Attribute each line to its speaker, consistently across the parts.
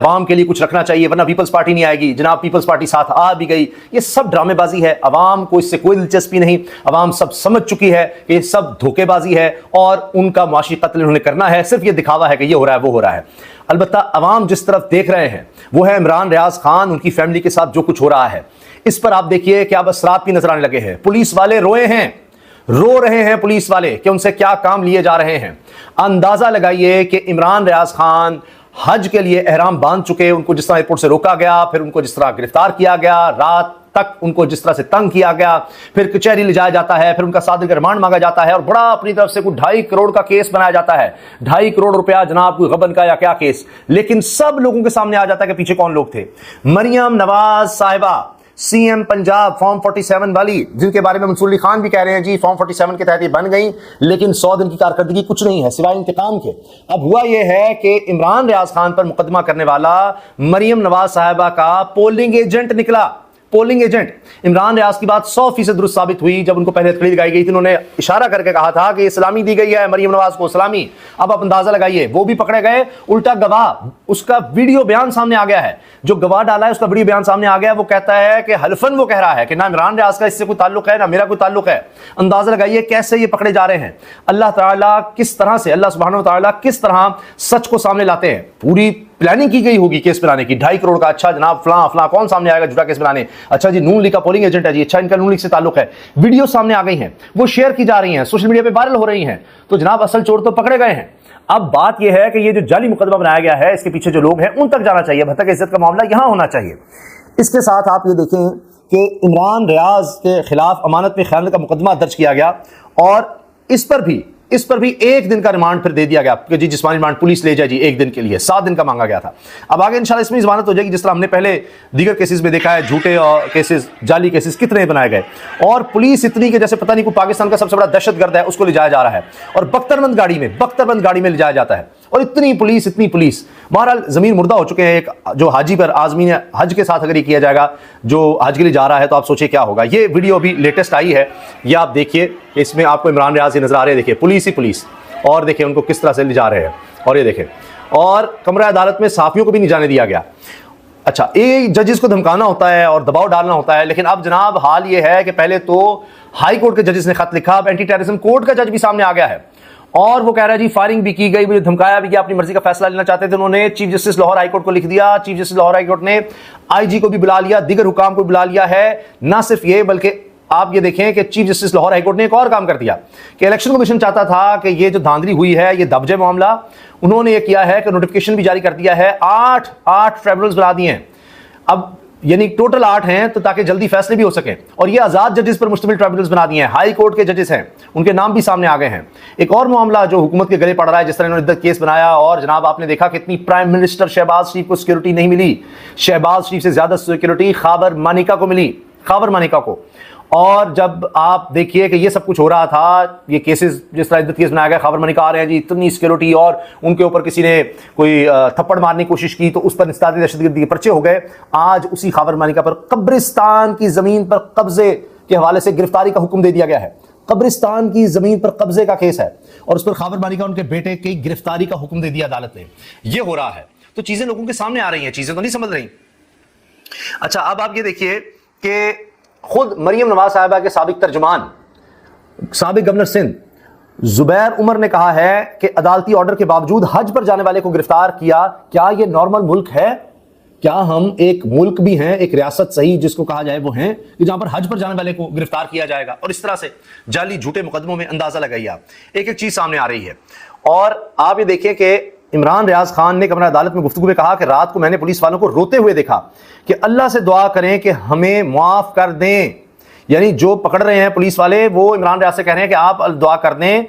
Speaker 1: अवाम के लिए कुछ रखना चाहिए वरना पीपल्स पार्टी नहीं आएगी। जनाब पीपल्स पार्टी साथ आ भी गई। ये सब ड्रामेबाजी है, अवाम को इससे कोई दिलचस्पी नहीं। अवाम सब समझ चुकी है कि ये सब धोखेबाजी है और उनका मुआशी कत्ल इन्होंने करना है। सिर्फ ये दिखावा है कि ये हो रहा है वो हो रहा है। अलबत्ता अवाम जिस तरफ देख रहे हैं वो है इमरान रियाज खान, उनकी फैमिली के साथ जो कुछ हो रहा है इस पर आप देखिए कि अब असरात भी नजर आने लगे हैं। पुलिस वाले रोए हैं, रो रहे हैं पुलिस वाले कि उनसे क्या काम लिए जा रहे हैं। अंदाजा लगाइए कि इमरान रियाज खान हज के लिए एहराम बांध चुके, उनको जिस तरह एयरपोर्ट से रोका गया, फिर उनको जिस तरह गिरफ्तार किया गया, रात तक उनको जिस तरह से तंग किया गया, फिर कचहरी ले जाया जाता है, फिर उनका 7 दिन का रिमांड मांगा जाता है और बड़ा अपनी तरफ से कुछ 2.5 करोड़ का केस बनाया जाता है। 2.5 करोड़ रुपया जनाब कोई गबन का या क्या केस। लेकिन सब लोगों के सामने आ जाता है कि पीछे कौन लोग थे। मरियम नवाज साहिबा सीएम पंजाब फॉर्म 47 वाली, जिनके बारे में मंसूर अली खान भी कह रहे हैं जी फॉर्म 47 के तहत ये बन गई, लेकिन 100 दिन की कारकर्दगी कुछ नहीं है सिवाय इंतकाम के। अब हुआ यह है कि इमरान रियाज खान पर मुकदमा करने वाला मरियम नवाज साहिबा का पोलिंग एजेंट निकला। Polling agent. इमरान रियाज की बात 100% दुरुस्त साबित हुई जब उनको पहले हथकड़ी दिखाई गई थी। उन्होंने इशारा करके कहा था कि सलामी दी गई है मरियम नवाज को, सलामी। अब आप अंदाजा लगाइए, वो भी पकड़े गए। उल्टा गवाह, उसका वीडियो बयान सामने आ गया है, जो गवाह डाला है उसका वीडियो बयान सामने आ गया। वो कहता है कि हल्फन वो कह रहा है कि ना इमरान रियाज का इससे कोई ताल्लुक है ना मेरा कोई ताल्लुक है। अंदाजा लगाइए कैसे ये पकड़े जा रहे हैं। अल्लाह ताला किस तरह से, अल्लाह सुब्हानहू व तआला किस तरह सच को सामने लाते हैं। पूरी प्लानिंग की गई होगी केस बनाने की। 2.5 करोड़ का, अच्छा जनाब फलां फलां कौन सामने आएगा झूठा केस बनाने, अच्छा जी नून लीग का पोलिंग एजेंट है जी, अच्छा इनका नून लीग से ताल्लुक है। वीडियो सामने आ गई हैं, वो शेयर की जा रही हैं, सोशल मीडिया पे वायरल हो रही हैं, तो जनाब असल चोर तो पकड़े गए हैं। अब बात यह है कि ये जो जाली मुकदमा बनाया गया है इसके पीछे जो लोग हैं उन तक जाना चाहिए। हत्या की इज्जत का मामला यहां होना चाहिए। इसके साथ आप ये देखें कि इमरान रियाज के खिलाफ अमानत में खयानत का मुकदमा दर्ज किया गया और इस पर भी 1 दिन का रिमांड फिर दे दिया गया कि जी जिस्मानी रिमांड पुलिस ले जाए जी 1 दिन के लिए, 7 दिन का मांगा गया था। अब आगे इंशाल्लाह इसमें जमानत हो जाएगी, जिस तरह हमने पहले दीगर केसेस में देखा है। झूठे और केसेस, जाली केसेस कितने बनाए गए और पुलिस इतनी के जैसे पता नहीं कोई पाकिस्तान का सबसे बड़ा दहशतगर्द है उसको ले जाया जा रहा है और बख्तरबंद गाड़ी में ले जाया जाता है और इतनी पुलिस। बहरहाल जमीन मुर्दा हो चुके हैं। एक जो हाजी पर आजमीन हज के साथ अगर ये किया जाएगा जो हज के लिए जा रहा है तो आप सोचिए क्या होगा। ये वीडियो अभी लेटेस्ट आई है, ये आप देखिए, इसमें आपको इमरान रियाज नजर आ रहे हैं। देखिए पुलिस ही पुलिस, और देखिए उनको किस तरह से ले जा रहे हैं। और ये देखें, और कमरा अदालत में साफियों को भी नहीं जाने दिया गया। अच्छा, ये जजेस को धमकाना होता है और दबाव डालना होता है, लेकिन अब जनाब हाल ये है कि पहले तो हाई कोर्ट के जजेस ने खत लिखा, अब एंटी टेररिज्म कोर्ट का जज भी सामने आ गया है और वो कह रहा है जी फायरिंग भी की गई, मुझे धमकाया भी गया, अपनी मर्जी का फैसला लेना चाहते थे। उन्होंने chief justice Lahore high court को लिख दिया। Chief justice Lahore high court ने आईजी को भी बुला लिया, दीगर हुकाम को बुला लिया है। ना सिर्फ ये बल्कि आप ये देखें कि chief justice Lahore high court ने एक और काम कर दिया कि इलेक्शन कमीशन चाहता था कि ये जो धांधली हुई है ये दब जाए मामला। उन्होंने ये किया है कि नोटिफिकेशन भी जारी कर दिया है। 8 ट्रिब्यूनल्स बना दिए हैं अब, यानी टोटल 8 हैं, तो ताकि जल्दी फैसले भी हो सकें। और ये आजाद जजेस पर मुश्तमिल ट्रिब्यूनल्स बना दिए हैं, हाई कोर्ट के जजेस हैं, उनके नाम भी सामने आ गए हैं। एक और मामला जो हुकूमत के गले पड़ रहा है, जिस तरह इन्होंने इधर केस बनाया और जनाब आपने देखा कितनी प्राइम मिनिस्टर शहबाज शरीफ को सिक्योरिटी नहीं मिली। शहबाज शरीफ से ज्यादा सिक्योरिटी खाबर मानिका को मिली, खाबर मानिका को। और जब आप देखिए कि ये सब कुछ हो रहा था, ये केसेस जिस तरह इद्दत केस बनाया गया, खबर मनी का आ रहे हैं जी, इतनी सिक्योरिटी, और उनके ऊपर किसी ने कोई थप्पड़ मारने की कोशिश की तो उस पर इंसदादी दहशतगर्दी के पर्चे हो गए। आज उसी खबर मानिका पर कब्रिस्तान की जमीन पर कब्जे के हवाले से गिरफ्तारी का हुक्म दे दिया गया है। कब्रिस्तान की जमीन पर कब्जे का केस है और उस पर खबर मानिका उनके बेटे की गिरफ्तारी का हुक्म दे दिया अदालत ने। यह हो रहा है, तो चीजें लोगों के सामने आ रही हैं, चीजें तो नहीं समझ रही। अच्छा, अब आप ये देखिए कि खुद मरियम नवाज साहिबा के साबिक तर्जुमान, साबिक गवर्नर सिंध जुबैर उमर ने कहा है कि अदालती ऑर्डर के बावजूद हज पर जाने वाले को गिरफ्तार किया। क्या यह नॉर्मल मुल्क है? क्या हम एक मुल्क भी हैं, एक रियासत सही जिसको कहा जाए वो हैं, कि जहां पर हज पर जाने वाले को गिरफ्तार किया जाएगा? और इस तरह से जाली झूठे मुकदमों में अंदाजा लगाइए आप, एक एक चीज सामने आ रही है। और आप ये देखिए कि इमरान रियाज खान ने कमरा अदालत में गुफ्तगू में कहा कि रात को मैंने पुलिस वालों को रोते हुए देखा कि अल्लाह से दुआ करें कि हमें माफ कर दें। यानी जो पकड़ रहे हैं पुलिस वाले वो इमरान रियाज से कह रहे हैं कि आप दुआ कर दें,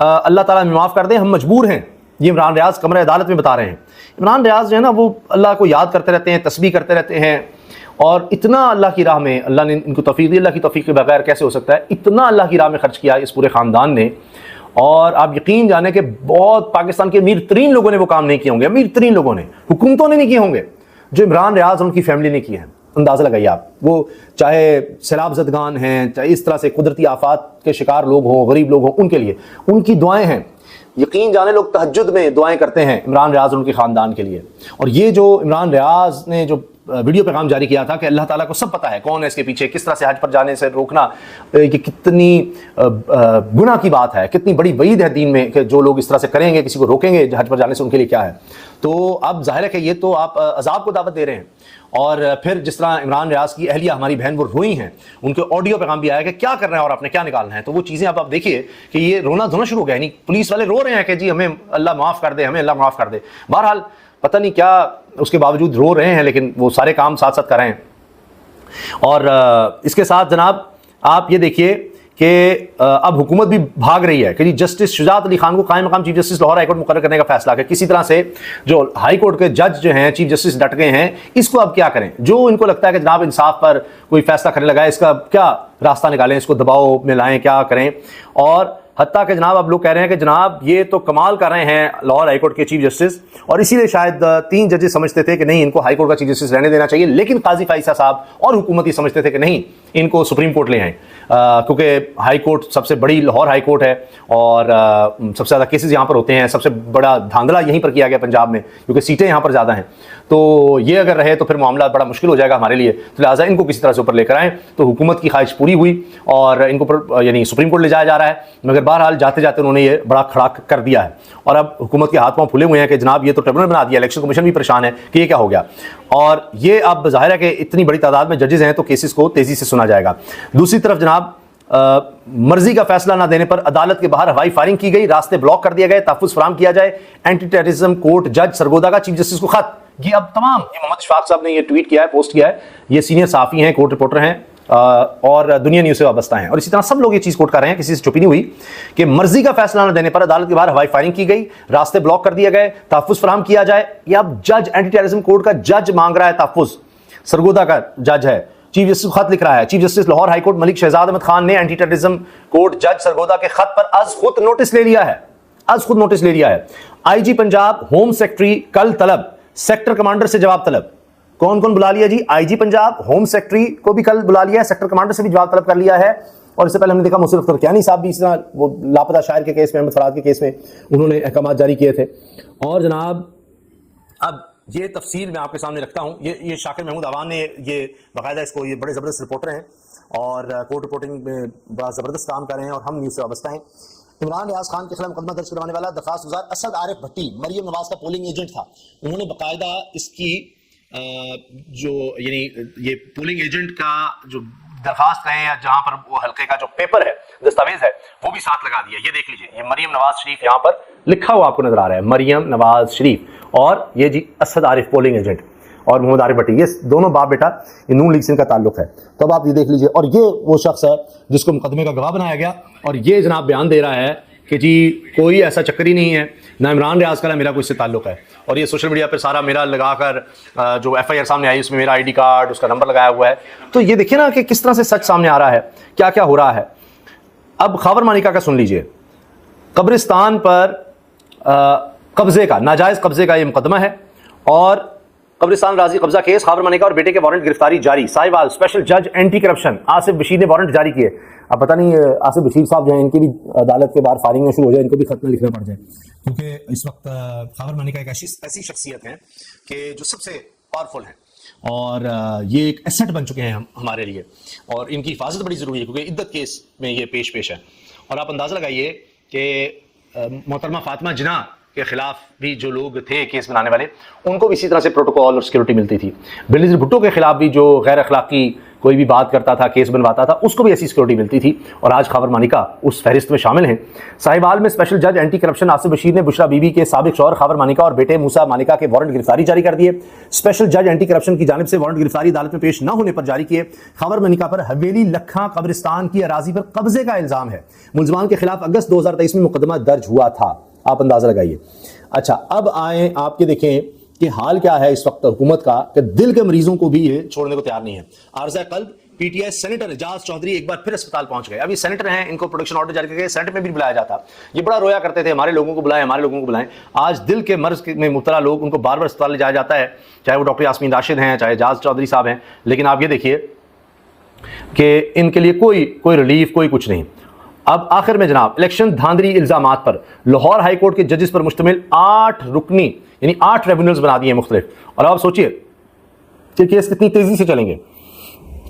Speaker 1: अल्लाह ताला हमें माफ कर दें, हम मजबूर हैं। ये इमरान रियाज कमरा अदालत में बता रहे हैं। इमरान रियाज जो है ना, वो अल्लाह को याद करते रहते हैं, तस्बीह करते रहते हैं, और इतना अल्लाह की राह में अल्लाह ने इनको तौफीक दी। अल्लाह की तौफीक के बगैर कैसे हो सकता है? इतना अल्लाह की राह में खर्च किया इस पूरे खानदान ने। और आप यकीन जाने के बहुत पाकिस्तान के अमीर तरीन लोगों ने वो काम नहीं किए होंगे, अमीर तरीन लोगों ने, हुकूमतों ने नहीं किए होंगे, जो इमरान रियाज और उनकी फैमिली ने किए हैं। अंदाजा लगाइए आप, वो चाहे सैलाब ज़दगान हैं, चाहे इस तरह से कुदरती आफात के शिकार लोग हों, गरीब लोग हों, उनके लिए उनकी दुआएं हैं। यकीन जाने लोग तहज्जुद में दुआएं करते हैं इमरान रियाज और उनके ख़ानदान के लिए। और ये जो इमरान रियाज ने जो वीडियो पैगाम जारी किया था कि अल्लाह ताला को सब पता है कौन है इसके पीछे, किस तरह से हज पर जाने से रोकना, ये कितनी गुनाह की बात है, कितनी बड़ी वईद है दीन में कि जो लोग इस तरह से करेंगे, किसी को रोकेंगे हज पर जाने से, उनके लिए क्या है। तो अब जाहिर है कि ये तो आप अजाब को दावत दे रहे हैं। और फिर जिस तरह इमरान रियाज की अहलिया हमारी बहन वो रोई हैं, उनके ऑडियो पैगाम भी आया कि क्या कर रहे हैं और आपने क्या निकालना है। तो वो चीज़ें अब आप देखिए कि ये रोना धोना शुरू हो गया, यानी पुलिस वाले रो रहे हैं कि जी हमें अल्लाह माफ़ कर दे, हमें अल्लाह माफ़ कर दे। बहरहाल पता नहीं क्या उसके बावजूद रो रहे हैं, लेकिन वो सारे काम साथ साथ कर रहे हैं। और इसके साथ जनाब आप ये देखिए कि अब हुकूमत भी भाग रही है कि जी जस्टिस शुजात अली खान को कायम मकाम चीफ जस्टिस लाहौर हाईकोर्ट मुकर्रर करने का फैसला है। किसी तरह से जो हाईकोर्ट के जज जो हैं, चीफ जस्टिस डट गए हैं, इसको अब क्या करें। जो इनको लगता है कि जनाब इंसाफ पर कोई फैसला करने लगा है, इसका क्या रास्ता निकालें, इसको दबाव में लाएं, क्या करें। और हत्ता कि जनाब अब लोग कह रहे हैं कि जनाब ये तो कमाल कर रहे हैं लाहौर हाईकोर्ट के चीफ जस्टिस, और इसीलिए शायद 3 जजेस समझते थे कि नहीं इनको हाईकोर्ट का चीफ जस्टिस रहने देना चाहिए, लेकिन काजी फाइसा साहब और हुकूमत ही समझते थे कि नहीं इनको सुप्रीम कोर्ट ले आएं, क्योंकि हाई कोर्ट सबसे बड़ी लाहौर हाई कोर्ट है और सबसे ज़्यादा केसेस यहाँ पर होते हैं, सबसे बड़ा धांधला यहीं पर किया गया पंजाब में, क्योंकि सीटें यहाँ पर ज़्यादा हैं। तो ये अगर रहे तो फिर मामला बड़ा मुश्किल हो जाएगा हमारे लिए, तो लिहाजा इनको किसी तरह से ऊपर लेकर आएँ। तो हुकूमत की ख्वाहिश पूरी हुई और इनको यानी सुप्रीम कोर्ट ले जाया जा रहा है, मगर बहरहाल जाते जाते उन्होंने ये बड़ा खड़ा कर दिया है। और अब हुकूमत के हाथ पांव फुले हुए हैं कि जनाब ये तो ट्रिब्यूनल बना दिया, इलेक्शन कमीशन भी परेशान है कि ये क्या हो गया। और ये अब जाहिर है कि इतनी बड़ी तादाद में जजेस हैं तो केसेस को तेज़ी से सुना जाएगा। दूसरी तरफ जनाब मर्जी का फैसला ना देने पर अदालत के बाहर हवाई फायरिंग की गई, रास्ते ब्लॉक कर दिए गए, तहफ़्फ़ुज़ फराहम किया जाए। एंटी टेररिज्म कोर्ट जज सरगोदा का चीफ जस्टिस को खत। ये अब तमाम ये मोहम्मद शफाक साहब ने ये ट्वीट किया है, पोस्ट किया है। ये सीनियर सहाफ़ी हैं, कोर्ट रिपोर्टर हैं और दुनिया न्यूज़ से वाबस्ता हैं, और इसी तरह सब लोग ये चीज़ कोट कर रहे हैं, किसी से चुपी नहीं हुई कि मर्जी का फैसला न देने पर अदालत के बाहर हवाई फायरिंग की गई, रास्ते ब्लॉक कर दिए गए, तहफ़्फ़ुज़ फराहम किया जाए। ये अब जज एंटी टेररिज्म कोर्ट का जज मांग रहा है तहफ़्फ़ुज़, सरगोदा का जज है, चीफ जस्टिस को खत लिख रहा है। Chief justice Lahore high court Malik Shahzad Ahmed Khan ने एंटी टेररिज्म कोर्ट जज सरगोदा के खत पर आज खुद नोटिस ले लिया है, आईजी पंजाब होम सेक्रेटरी कल तलब, सेक्टर कमांडर से जवाब तलब। कौन कौन बुला लिया जी? आईजी पंजाब, होम सेक्रेटरी को भी कल बुला लिया है, सेक्टर कमांडर से भी जवाब तलब कर लिया है। और इससे पहले हमने देखा मुसर्रफ तरकियानी साहब भी इस तरह वो लापता शायर के केस में, अहमद फराद के केस में उन्होंने अहकाम जारी किए थे। और जनाब अब ये तफसील मैं आपके सामने रखता हूँ, ये शाकिर महमूद अवान ने ये बाकायदा इसको, ये बड़े ज़बरदस्त रिपोर्टर हैं और कोर्ट रिपोर्टिंग में बड़ा ज़बरदस्त काम कर रहे हैं और हम न्यूज़ से वाबस्ता हैं। इमरान रियाज खान के खिलाफ मुकदमा दर्ज करवाने वाला दरखास्त गुजार असद आरिफ भट्टी मरियम नवाज का पोलिंग एजेंट था। उन्होंने बाकायदा इसकी जो यानी ये पोलिंग एजेंट का जो दरखास्त है या जहां पर वो हल्के का जो पेपर है, दस्तावेज है, वो भी साथ लगा दिया। ये देख लीजिए, ये मरियम नवाज शरीफ यहाँ पर लिखा हुआ आपको नजर आ रहा है, मरियम नवाज शरीफ, और ये जी असद आरिफ पोलिंग एजेंट और मोहम्मद आरिफ भट्टी, ये दोनों बाप बेटा, ये नून लीग से इनका ताल्लुक है। तो अब आप ये देख लीजिए, और ये वो शख्स है जिसको मुकदमे का गवाह बनाया गया, और ये जनाब बयान दे रहा है कि जी कोई ऐसा चक्कर ही नहीं है, ना इमरान रियाज का ना मेरा कोई इससे ताल्लुक है। और ये सोशल मीडिया पर सारा मेरा लगाकर जो FIR सामने आई उसमें मेरा ID कार्ड, उसका नंबर लगाया हुआ है। तो ये देखिए ना कि किस तरह से सच सामने आ रहा है, क्या क्या हो रहा है। अब खबर मानिका का सुन लीजिए, कब्रिस्तान पर कब्जे का, नाजायज़ कब्जे का ये मुकदमा है और कब्रिस्तान राजी कब्जा केस, खबर मानिका और बेटे के वारंट गिरफ्तारी जारी। साहिवाल स्पेशल जज एंटी करप्शन आसिफ बशीर ने वारंट जारी किए। अब पता नहीं आसिफ बशीर साहब जो है इनकी भी अदालत के बाहर फायरिंग में शुरू हो जाए, इनको भी खत न लिखना पड़ जाए, क्योंकि इस वक्त खबर मानिका एक ऐसी शख्सियत है कि जो सबसे पावरफुल है और ये एक एसेट बन चुके हैं हमारे लिए, और इनकी हिफाजत बड़ी ज़रूरी है क्योंकि इद्दत केस में ये पेश है। और आप अंदाज़ा लगाइए कि मोहतरमा फातिमा जिन्ना के खिलाफ भी जो लोग थे केस बनाने वाले, उनको भी इसी तरह से प्रोटोकॉल और सिक्योरिटी मिलती थी। बेनज़ीर भुट्टो के खिलाफ भी जो गैर अखलाकी कोई भी बात करता था, केस बनवाता था, उसको भी ऐसी सिक्योरिटी मिलती थी, और आज खबर मानिका उस फहरिस्त में शामिल हैं। साहिवाल में स्पेशल जज एंटी करप्शन आसिफ बशीर ने बुशरा बीबी के साबिक शौहर खबर मानिका और बेटे मूसा मानिका के वारंट गिरफ्तारी जारी कर दिए। स्पेशल जज एंटी करप्शन की जानिब से वारंट गिरफ्तारी अदालत में पेश न होने पर जारी किए। खबर मानिका पर हवेली लखा कब्रिस्तान की अराजी पर कब्जे का इल्जाम है। मुलजमान के खिलाफ अगस्त 2023 में मुकदमा दर्ज हुआ था, आप अंदाजा लगाइए। अच्छा, अब आए आपके देखें कि हाल क्या है इस वक्त हुकूमत का, कि दिल के मरीजों को भी ये छोड़ने को तैयार नहीं है। आरज़ा कल्ब PTI सेनेटर एजाज चौधरी एक बार फिर अस्पताल पहुंच गए। अभी सेनेटर हैं, इनको प्रोटेक्शन ऑर्डर जारी करके सेनेट में भी बुलाया जाता। ये बड़ा रोया करते थे, हमारे लोगों को बुलाएं, हमारे लोगों को बुलाएं। आज दिल के मर्ज में मुब्तला लोग, उनको बार बार अस्पताल ले जाया जाता है, चाहे वो डॉक्टर यास्मीन राशिद हैं, चाहे एजाज चौधरी साहब हैं, लेकिन आप ये देखिए कि इनके लिए कोई रिलीफ, कोई कुछ नहीं। अब आखिर में जनाब, इलेक्शन धांधली इल्जामात पर लाहौर हाई कोर्ट के जजेस पर मुश्तमिल 8 रुकनी यानी 8 ट्रिब्यूनल्स बना दिए मुख्तलिफ। और अब सोचिए कि केस कितनी तेजी से चलेंगे।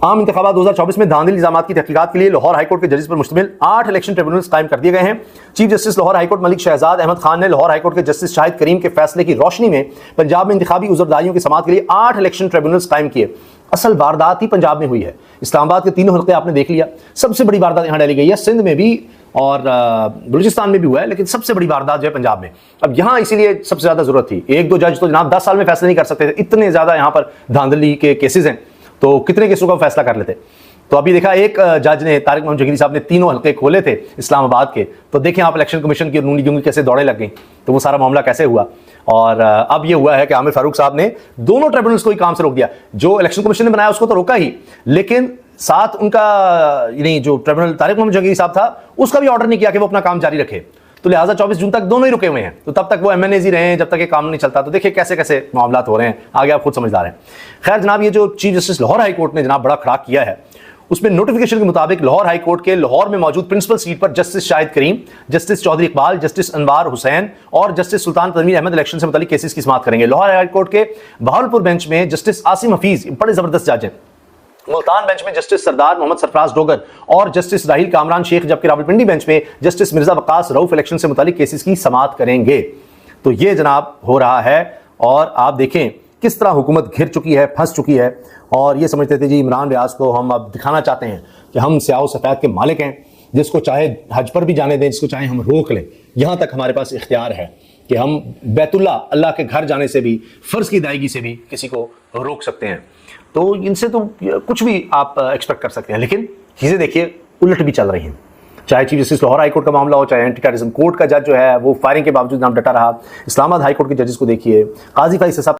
Speaker 1: आम इंतखाबात 2024 में धांधली इल्जामात की तहकीकात के लिए लाहौर हाईकोर्ट के जजेस पर मुश्तमिल 8 इलेक्शन ट्रिब्यूनल्स कायम कर दिए गए हैं। Chief justice Lahore high court Malik Shahzad Ahmed Khan ने लाहौर हाईकोर्ट के जस्टिस शाहिद करीम के फैसले की रोशनी में पंजाब में इंतखाबी उज़रदारियों की समाअत के लिए 8 इलेक्शन ट्रिब्यूनल्स कायम किए। असल वारदात ही पंजाब में हुई है। इस्लामाबाद के तीनों हल्के आपने देख लिया, सबसे बड़ी वारदात यहाँ डाली गई है। सिंध में भी और बलूचिस्तान में भी हुआ है, लेकिन सबसे बड़ी वारदात जो है पंजाब में। अब यहाँ इसीलिए सबसे ज्यादा जरूरत थी। 1-2 जज तो जनाब 10 साल में फैसले नहीं कर सकते थे, इतने ज्यादा यहाँ पर धांधली के केसेस हैं, तो कितने केसों का फैसला कर लेते। तो अभी देखा एक जज ने, तारिक मोहम्मद जंगली साहब ने तीनों हल्के खोले थे इस्लामाबाद के, तो देखें आप इलेक्शन कमीशन की नूनी जंगी कैसे दौड़े लग गई, तो वो सारा मामला कैसे हुआ। और अब ये हुआ है कि आमिर फारूक साहब ने दोनों ट्रिब्यूनल्स को ही काम से रोक दिया। जो इलेक्शन कमीशन ने बनाया उसको तो रोका ही, लेकिन साथ उनका यानी जो ट्रिब्यूनल तारिक मोहम्मद जंगली साहब था उसका भी ऑर्डर नहीं किया कि वो अपना काम जारी रखे। तो लिहाजा 24 जून तक दोनों ही रुके हुए हैं, तो तब तक वो MNAs ही रहे हैं जब तक ये काम नहीं चलता। तो देखिए कैसे कैसे मामला हो रहे हैं, आगे आप खुद समझदार हैं। खैर जनाब, ये जो chief justice Lahore high court ने जनाब बड़ा खड़ा किया है, उसमें नोटिफिकेशन के मुताबिक लाहौर हाई कोर्ट के लाहौर में मौजूद प्रिंसिपल सीट पर जस्टिस शाहिद करीम, जस्टिस चौधरी इकबाल, जस्टिस अनवार हुसैन और जस्टिस सुल्तान तनवीर अहमद इलेक्शन से मुतालिक केसेस की समाअत करेंगे। लाहौर हाई कोर्ट के बहावलपुर बेंच में जस्टिस आसिम हफीज बड़े जबरदस्त जज हैं। मुल्तान बेंच में जस्टिस सरदार मोहम्मद सरफराज डोगर और जस्टिस राहिल कामरान शेख, जबकि रावलपिंडी बेंच में जस्टिस मिर्जा वकास रऊफ इलेक्शन से मुतालिक केसेस की समाअत करेंगे। तो ये जनाब हो रहा है, और आप देखें किस तरह हुकूमत घिर चुकी है, फंस चुकी है। और ये समझते थे जी इमरान रियाज को हम अब दिखाना चाहते हैं कि हम स्याह सफ़ेद के मालिक हैं, जिसको चाहे हज पर भी जाने दें, जिसको चाहे हम रोक लें। यहाँ तक हमारे पास इख्तियार है कि हम बैतुल्ला अल्लाह के घर जाने से भी, फ़र्ज़ की अदायगी से भी किसी को रोक सकते हैं। तो इनसे तो कुछ भी आप एक्सपेक्ट कर सकते हैं, लेकिन चीज़ें देखिए उलट भी चल रही हैं। चाहे chief justice Lahore high court का मामला हो, चाहे एंटी टेररिज्म कोर्ट का जज जो है वो फायरिंग के बावजूद नाम डटा रहा। इस्लामाबाद हाई कोर्ट के जजेस को देखिए, काजी फैसल साहब